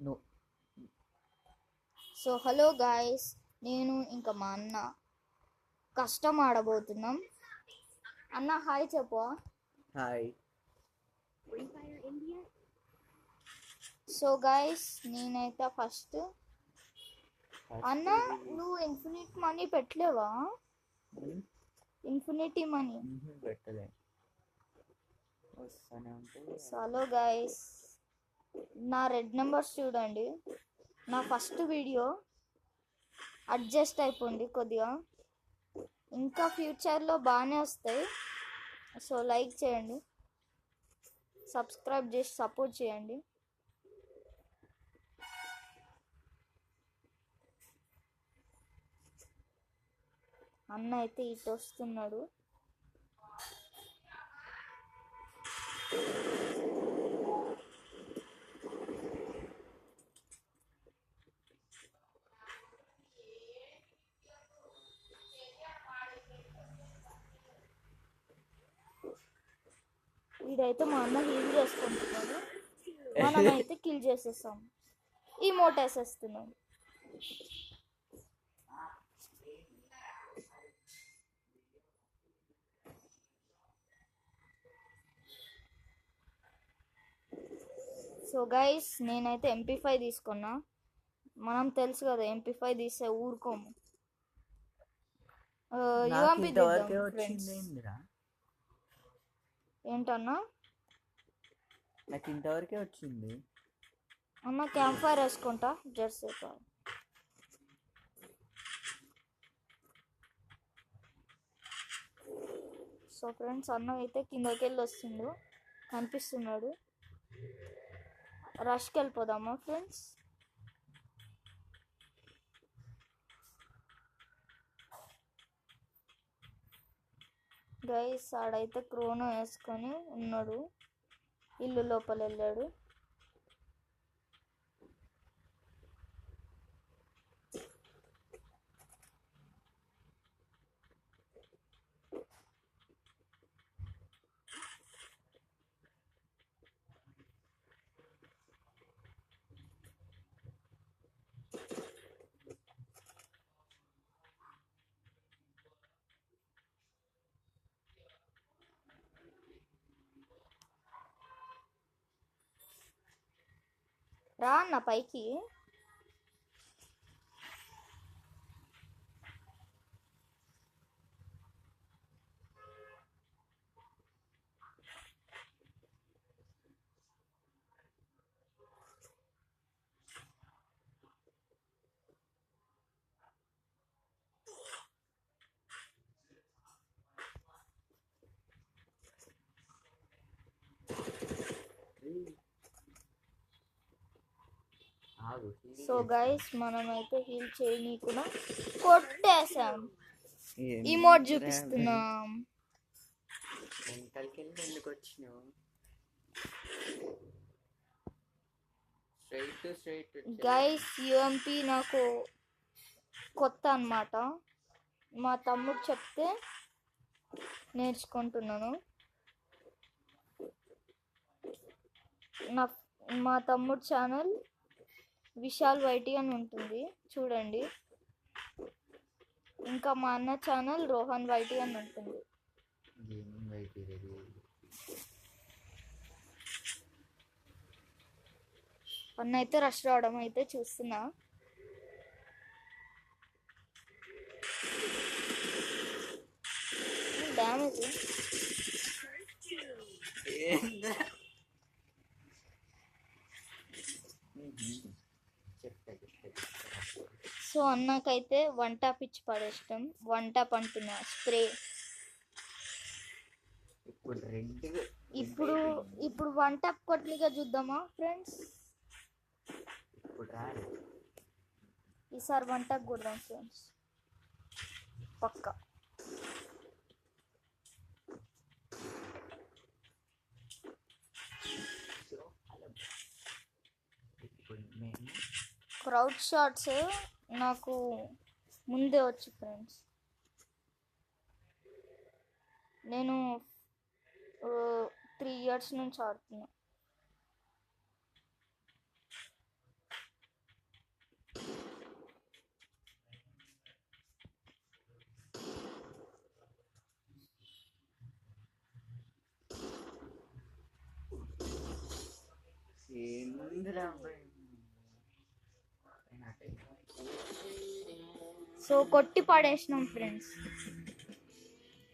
No. So hello guys, నేను ఇంకా మా అన్న కష్టం ఆడబోతున్నాం. అన్న హాయ్ చెప్పు. Hi. సో గాయస్, నేనైతే ఫస్ట్ అన్న నువ్వు ఇన్ఫినిట్ మనీ పెట్టలేవా? ఇన్ఫినిటీ మనీ పెట్టలే. వస్తానే ఉంటే హలో గాయస్, నా రెడ్ నెంబర్స్ చూడండి. నా ఫస్ట్ వీడియో అడ్జస్ట్ అయిపోండి కొద్దిగా, ఇంకా ఫ్యూచర్లో బాగానే వస్తాయి. సో లైక్ చేయండి, సబ్స్క్రైబ్ చేసి సపోర్ట్ చేయండి. అన్న అయితే ఇటు వస్తున్నాడు. వీడైతే మా అన్న హీల్ చేసుకుంటున్నాడు, మనమైతే కిల్ చేసేస్తాం. ఈ మోట్ వేసేస్తున్నాం. సో గైస్, నేనైతే MP5 తీసుకున్నా. మనం తెలుసు కదా, MP5 తీస్తే ఊరుకోము. UMP ఇంతవరకే తీద్దాం వచ్చింది ఫ్రెండ్స్. ఏందిరా? ఏంటన్నా? నాకు ఇంతవరకే వచ్చింది. అన్న క్యాంప్ ఫైర్ వేసుకుంటా జెర్సీ. సో ఫ్రెండ్స్, అన్న అయితే కిందకి వెళ్ళి వస్తుండు, కనిపిస్తున్నాడు. రష్కి వెళ్ళిపోదామా ఫ్రెండ్స్? గైస్, ఆడైతే క్రోనో వేసుకొని ఉన్నాడు, ఇల్లు లోపల వెళ్ళాడు. రా అన్న పైకి. సో గైస్, మనమైతే హీల్ చేయనీకుండా కొట్టేసాం. ఇమోట్ చూపిస్తున్నాం. ఎందుకు వచ్చినావు? గైస్, UMP నాకు కొత్త అన్నమాట. మా తమ్ముడు చెప్తే నేర్చుకుంటున్నాను. మా తమ్ముడు ఛానల్ విశాల్ వైటీ అని ఉంటుంది, చూడండి. ఇంకా మా అన్న ఛానల్ రోహన్ వైటీ అని ఉంటుంది. అన్న అయితే రష్ రావడం అయితే చూస్తున్నా. డ్యామేజ్. సో అన్నకైతే వన్ టాప్ ఇచ్చి పడేస్తాం. వన్ టాప్ అంటున్నా, స్ప్రే. ఇప్పుడు వన్ టాప్ కొట్లిగా చూద్దామా ఫ్రెండ్స్? ఈసారి వన్ టాప్ కొడదాం ఫ్రెండ్స్, పక్కా. క్రౌడ్ షాట్స్ నాకు ముందే వచ్చు ఫ్రెండ్స్. నేను 3 years నుంచి ఆడుతున్నా. సో కొట్టి పడేసినాం ఫ్రెండ్స్.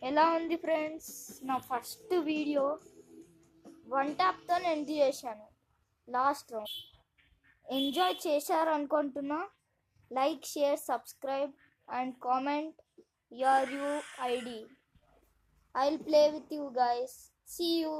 ఎలా ఉంది ఫ్రెండ్స్ నా ఫస్ట్ వీడియో? 1 ట్యాప్తో ఎండ్ చేశాను లాస్ట్ రౌండ్. ఎంజాయ్ చేశారు అనుకుంటున్నా. Like, share, subscribe and comment your UID. I'll play with you guys. See you.